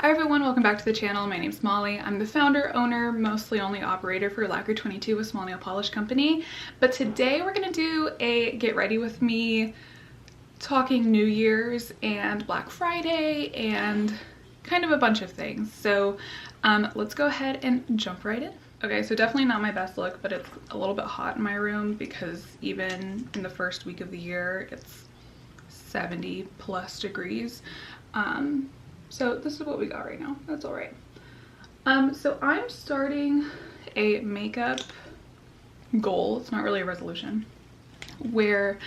Hi everyone, welcome back to the channel. My name's Molly. I'm the founder, owner, mostly only operator for Lacquer 22 with Small Nail Polish Company. But today we're gonna do a get ready with me talking New Year's and Black Friday and kind of a bunch of things. So let's go ahead and jump right in. Okay, so definitely not my best look, but it's a little bit hot in my room because even in the first week of the year, it's 70 plus degrees. So this is what we got right now. That's all right. So I'm starting a makeup goal. It's not really a resolution, where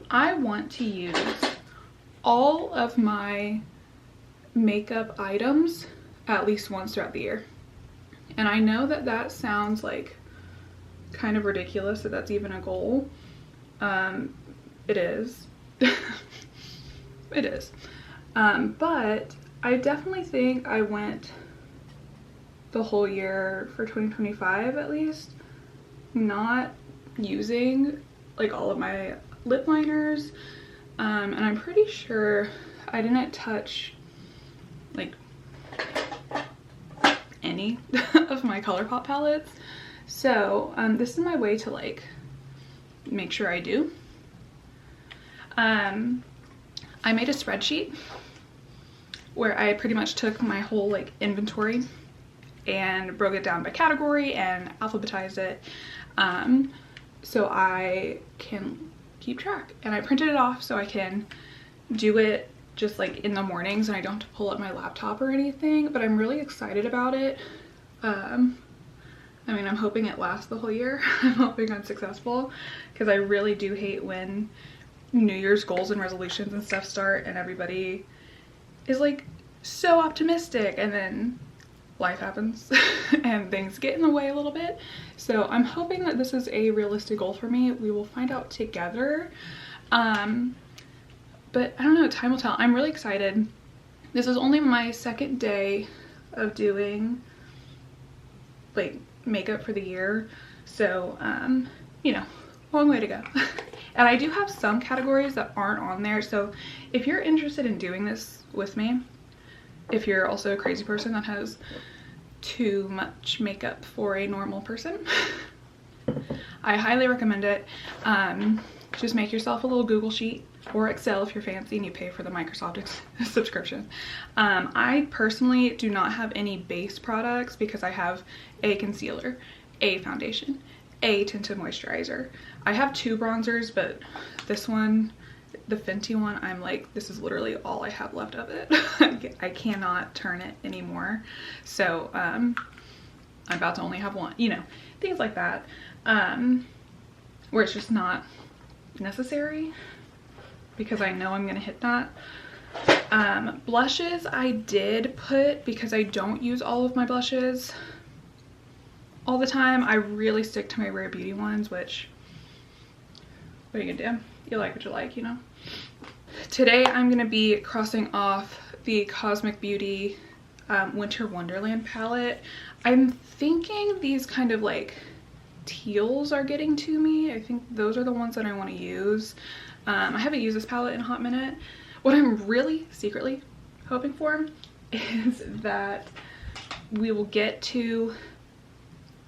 I want to use all of my makeup items at least once throughout the year. And I know that that sounds like kind of ridiculous that that's even a goal. It is. It is. But I definitely think I went the whole year for 2025 at least not using like all of my lip liners, and I'm pretty sure I didn't touch like any of my ColourPop palettes. So this is my way to like make sure I do. I made a spreadsheet where I pretty much took my whole like inventory and broke it down by category and alphabetized it, so I can keep track. And I printed it off so I can do it just like in the mornings and I don't have to pull up my laptop or anything, but I'm really excited about it. I mean, I'm hoping it lasts the whole year. I'm hoping I'm successful because I really do hate when New Year's goals and resolutions and stuff start and everybody is like so optimistic and then life happens and things get in the way a little bit. So I'm hoping that this is a realistic goal for me. We will find out together. But I don't know, time will tell. I'm really excited. This is only my second day of doing like makeup for the year. So, you know, long way to go. And I do have some categories that aren't on there. So if you're interested in doing this with me, if you're also a crazy person that has too much makeup for a normal person, I highly recommend it. Just make yourself a little Google sheet or Excel if you're fancy and you pay for the Microsoft subscription. I personally do not have any base products because I have a concealer, a foundation, a tinted moisturizer. I have 2 bronzers, but this one, the Fenty one, I'm like, this is literally all I have left of it. I cannot turn it anymore. So I'm about to only have one, you know, things like that, where it's just not necessary because I know I'm gonna hit that. Blushes I did put because I don't use all of my blushes all the time. I really stick to my Rare Beauty ones, which, what are you gonna do? You like what you like, you know? Today I'm gonna be crossing off the Cosmic Beauty Winter Wonderland palette. I'm thinking these kind of like teals are getting to me. I think those are the ones that I want to use. I haven't used this palette in a hot minute. What I'm really secretly hoping for is that we will get to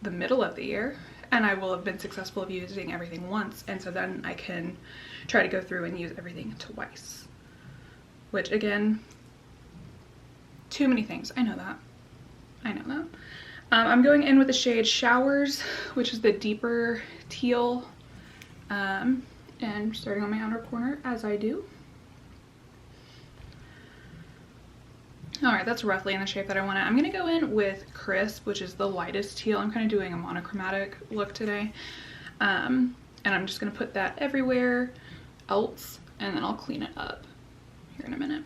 the middle of the year and I will have been successful of using everything once, and so then I can try to go through and use everything twice, which again, too many things. I know that. I know that. I'm going in with the shade Showers, which is the deeper teal, and starting on my outer corner as I do. Alright, that's roughly in the shape that I want it. I'm going to go in with Crisp, which is the lightest teal. I'm kind of doing a monochromatic look today. And I'm just going to put that everywhere else, and then I'll clean it up here in a minute.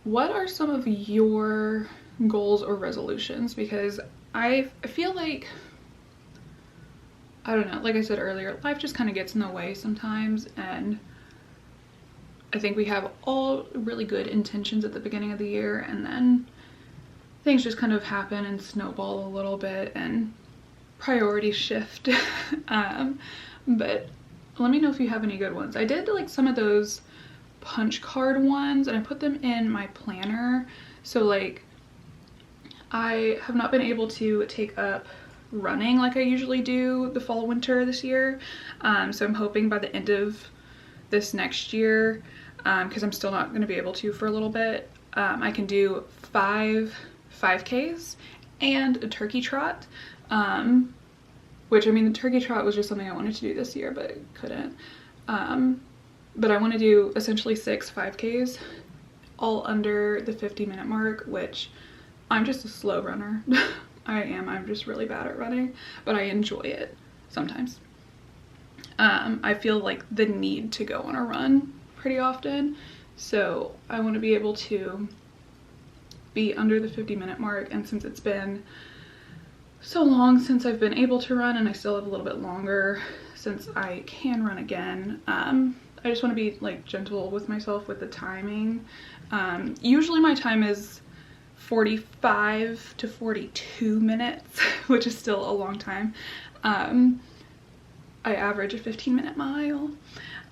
What are some of your goals or resolutions? Because I feel like, I don't know, like I said earlier, life just kind of gets in the way sometimes, and I think we have all really good intentions at the beginning of the year and then things just kind of happen and snowball a little bit and priorities shift. But let me know if you have any good ones. I did like some of those punch card ones and I put them in my planner So like I have not been able to take up running like I usually do the fall winter this year. So I'm hoping by the end of this next year, because I'm still not going to be able to for a little bit, I can do 5Ks and a turkey trot, which I mean the turkey trot was just something I wanted to do this year but couldn't. But I want to do essentially 6 5Ks all under the 50-minute mark, which I'm just a slow runner. I'm just really bad at running, but I enjoy it sometimes. I feel like the need to go on a run pretty often, so I want to be able to be under the 50-minute mark. And since it's been so long since I've been able to run, and I still have a little bit longer since I can run again, I just want to be like gentle with myself with the timing. Usually my time is 45 to 42 minutes, which is still a long time. I average a 15-minute mile,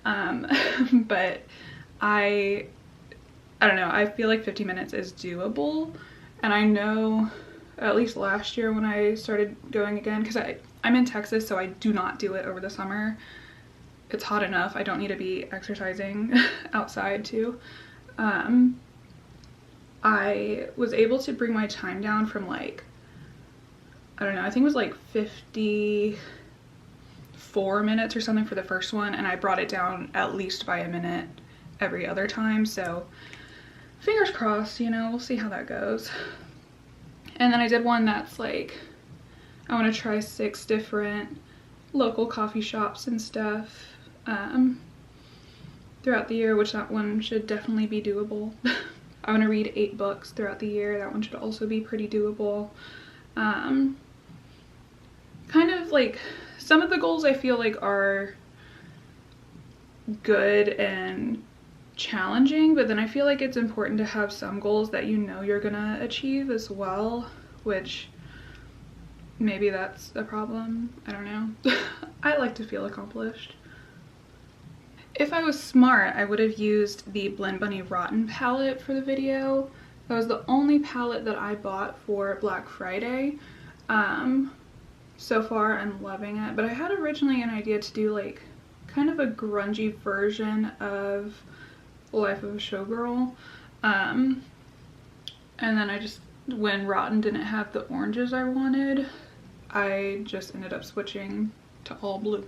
but I don't know, I feel like 50 minutes is doable. And I know at least last year when I started going again, because I'm in Texas, so I do not do it over the summer. It's hot enough, I don't need to be exercising outside too. I was able to bring my time down from like, I don't know, I think it was like 54 minutes or something for the first one, and I brought it down at least by a minute every other time, so fingers crossed, you know, we'll see how that goes. And then I did one that's like, I want to try 6 different local coffee shops and stuff throughout the year, which that one should definitely be doable. I want to read 8 books throughout the year. That one should also be pretty doable. Kind of like some of the goals I feel like are good and challenging, but then I feel like it's important to have some goals that you know you're gonna achieve as well, which maybe that's a problem. I don't know. I like to feel accomplished. If I was smart, I would have used the Blend Bunny Rotten palette for the video. That was the only palette that I bought for Black Friday. So far I'm loving it, but I had originally an idea to do like kind of a grungy version of Life of a Showgirl. And then I just, when Rotten didn't have the oranges I wanted, I just ended up switching to all blue,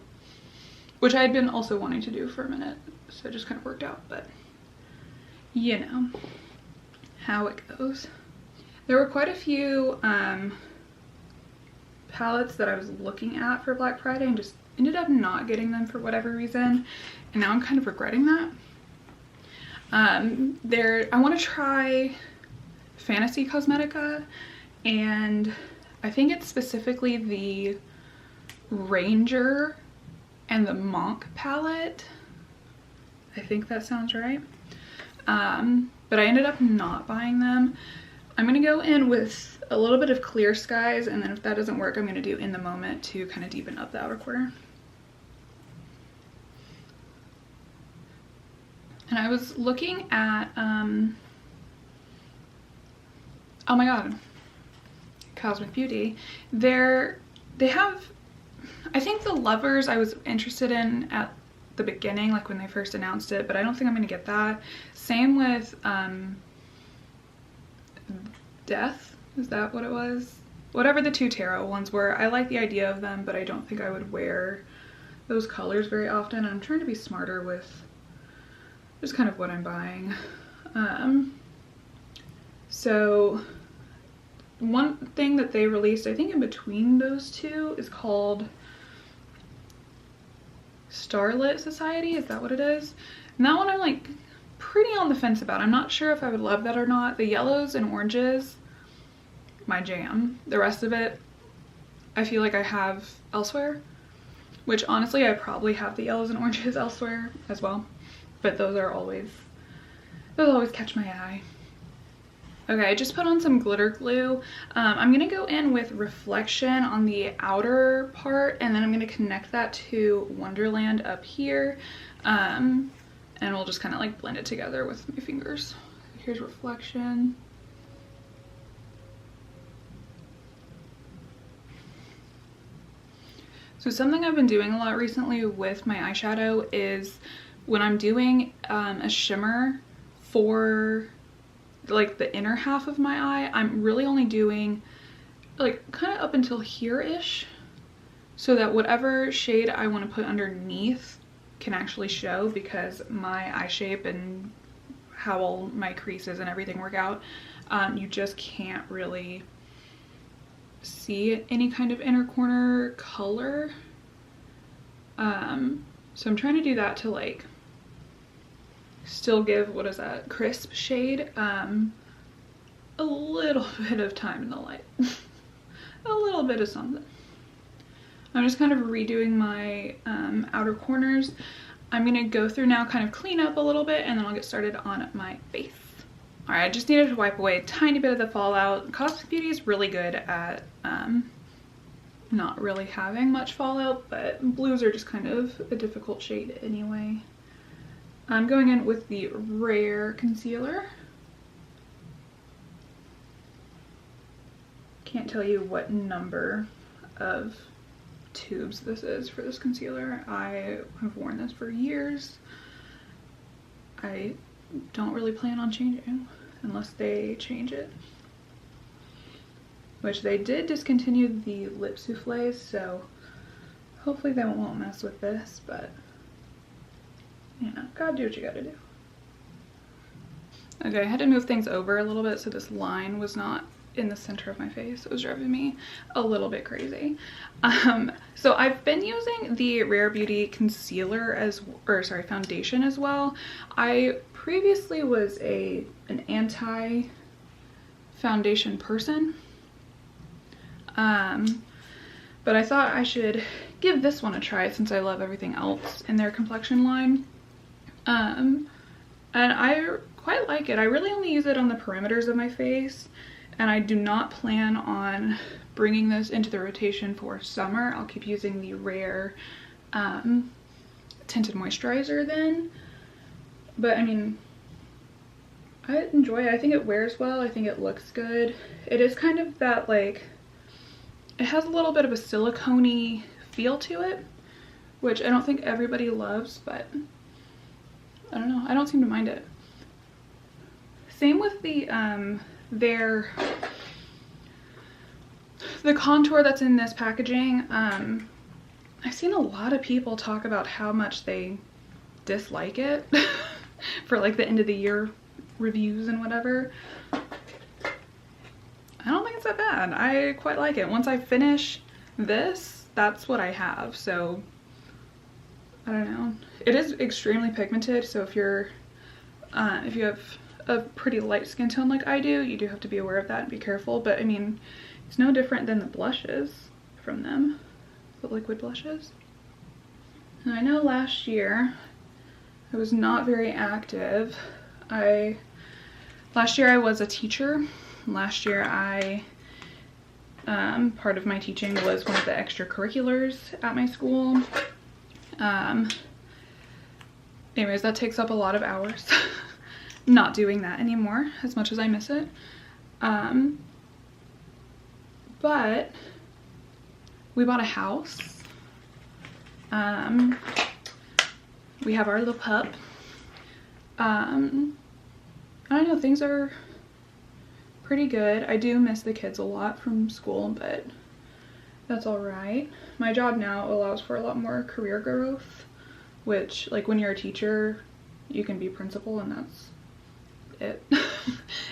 which I had been also wanting to do for a minute, so it just kind of worked out, but you know how it goes. There were quite a few palettes that I was looking at for Black Friday and just ended up not getting them for whatever reason, and now I'm kind of regretting that. I want to try Fantasy Cosmetica, and I think it's specifically the Ranger and the Monk palette. I think that sounds right. But I ended up not buying them. I'm gonna go in with a little bit of Clear Skies, and then if that doesn't work, I'm gonna do In the Moment to kind of deepen up the outer quarter. And I was looking at, oh my god, Cosmic Beauty. They have, I think the Lovers I was interested in at the beginning, like when they first announced it, but I don't think I'm gonna get that. Same with Death, is that what it was? Whatever the 2 tarot ones were, I like the idea of them, but I don't think I would wear those colors very often. I'm trying to be smarter with just kind of what I'm buying. So one thing that they released, I think in between those two, is called Starlit Society, is that what it is? And that one I'm like pretty on the fence about. I'm not sure if I would love that or not. The yellows and oranges, my jam. The rest of it, I feel like I have elsewhere, which honestly I probably have the yellows and oranges elsewhere as well, but those always catch my eye. Okay, I just put on some glitter glue. I'm gonna go in with Reflection on the outer part, and then I'm gonna connect that to Wonderland up here. And we'll just kind of like blend it together with my fingers. Here's Reflection. So something I've been doing a lot recently with my eyeshadow is when I'm doing a shimmer for like the inner half of my eye, I'm really only doing like kind of up until here-ish, so that whatever shade I want to put underneath can actually show, because my eye shape and how all my creases and everything work out, you just can't really see any kind of inner corner color. So I'm trying to do that to like still give, what is that, crisp shade, a little bit of time in the light. A little bit of something. I'm just kind of redoing my outer corners. I'm gonna go through now, kind of clean up a little bit, and then I'll get started on my face. All right, I just needed to wipe away a tiny bit of the fallout. Cosmic Beauty is really good at not really having much fallout, but blues are just kind of a difficult shade anyway. I'm going in with the Rare concealer. Can't tell you what number of tubes this is for this concealer. I have worn this for years. I don't really plan on changing unless they change it, which they did discontinue the lip souffles, so hopefully they won't mess with this, but you know, gotta do what you gotta do. Okay, I had to move things over a little bit so this line was not in the center of my face. It was driving me a little bit crazy. So I've been using the Rare Beauty concealer foundation as well. I previously was an anti foundation person, but I thought I should give this one a try since I love everything else in their complexion line. And I quite like it. I really only use it on the perimeters of my face, and I do not plan on bringing this into the rotation for summer. I'll keep using the Rare tinted moisturizer then. But I mean, I enjoy it. I think it wears well. I think it looks good. It is kind of that, like, it has a little bit of a silicone-y feel to it, which I don't think everybody loves, but I don't know. I don't seem to mind it. Same with the the contour that's in this packaging. I've seen a lot of people talk about how much they dislike it for like the end of the year reviews and whatever. I don't think it's that bad. I quite like it. Once I finish this, that's what I have. So I don't know. It is extremely pigmented, so if you have a pretty light skin tone like I do, you do have to be aware of that and be careful. But I mean, it's no different than the blushes from them, the liquid blushes. And I know last year I was not very active. Last year I was a teacher. Last year part of my teaching was one of the extracurriculars at my school. Anyways, that takes up a lot of hours. Not doing that anymore, as much as I miss it. But we bought a house. We have our little pup. I don't know, things are pretty good. I do miss the kids a lot from school, but that's all right. My job now allows for a lot more career growth, which, like, when you're a teacher, you can be principal and that's it.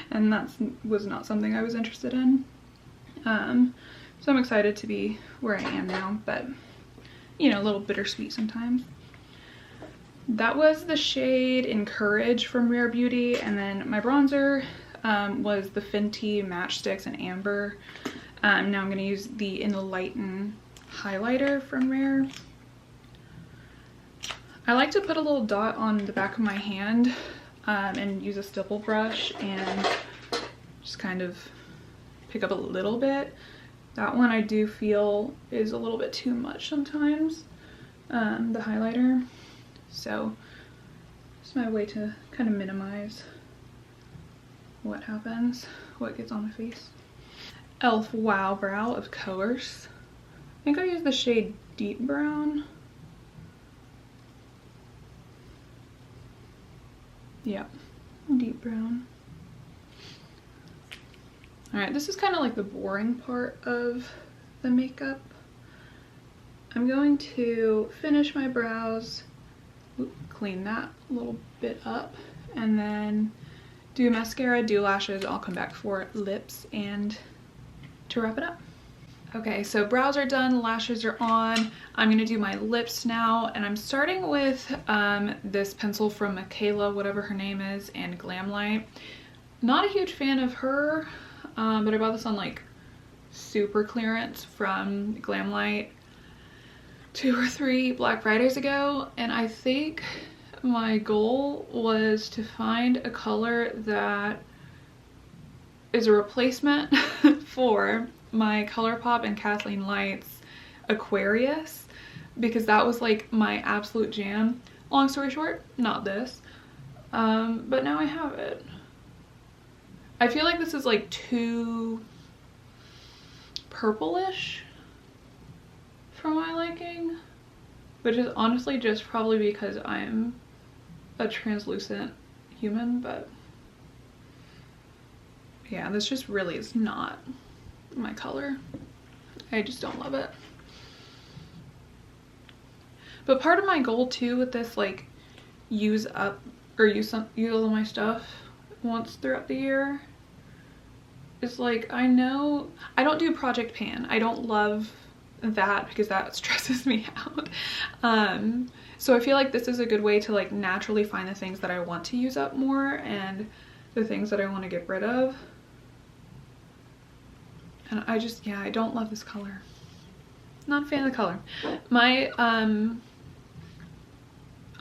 And that was not something I was interested in. So I'm excited to be where I am now, but you know, a little bittersweet sometimes. That was the shade Encourage from Rare Beauty, and then my bronzer was the Fenty Matchsticks in Amber. Now I'm going to use the Enlighten highlighter from Rare. I like to put a little dot on the back of my hand and use a stipple brush and just kind of pick up a little bit. That one I do feel is a little bit too much sometimes, the highlighter. So it's my way to kind of minimize what happens, what gets on my face. e.l.f. Wow Brow, of course. I think I use the shade Deep Brown. Yeah, deep brown. Alright, this is kind of like the boring part of the makeup. I'm going to finish my brows, clean that a little bit up, and then do mascara, do lashes. I'll come back for lips and to wrap it up. Okay, so brows are done, lashes are on. I'm gonna do my lips now, and I'm starting with this pencil from Mikayla, whatever her name is, and Glamlite. Not a huge fan of her, but I bought this on like super clearance from Glamlite 2 or 3 Black Fridays ago, and I think my goal was to find a color that is a replacement for my ColourPop and Kathleen Lights Aquarius, because that was like my absolute jam. Long story short, not this, but now I have it. I feel like this is like too purplish for my liking, which is honestly just probably because I'm a translucent human, but yeah, this just really is not my color. I just don't love it. But part of my goal too with this, like, use all of my stuff once throughout the year, is like, I know I don't do project pan. I don't love that because that stresses me out. So I feel like this is a good way to like naturally find the things that I want to use up more and the things that I want to get rid of. And I just, yeah, I don't love this color. Not a fan of the color. My, oh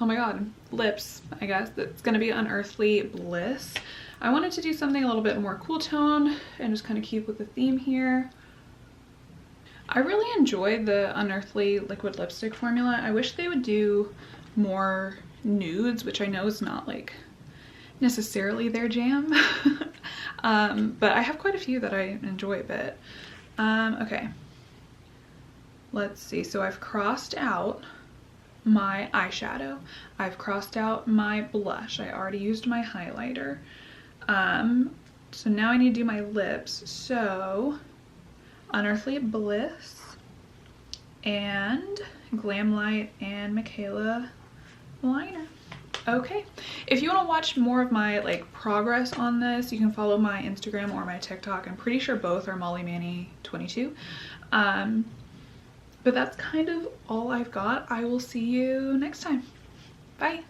my god, lips, I guess. That's gonna be Unearthly Bliss. I wanted to do something a little bit more cool tone and just kind of keep with the theme here. I really enjoy the Unearthly liquid lipstick formula. I wish they would do more nudes, which I know is not like necessarily their jam. But I have quite a few that I enjoy a bit. Okay, let's see. So I've crossed out my eyeshadow. I've crossed out my blush. I already used my highlighter. So now I need to do my lips. So Unearthly Bliss and Glamlite and Mikayla liner. Okay, if you want to watch more of my like progress on this, you can follow my Instagram or my TikTok. I'm pretty sure both are mollymanny22. But that's kind of all I've got. I will see you next time. Bye.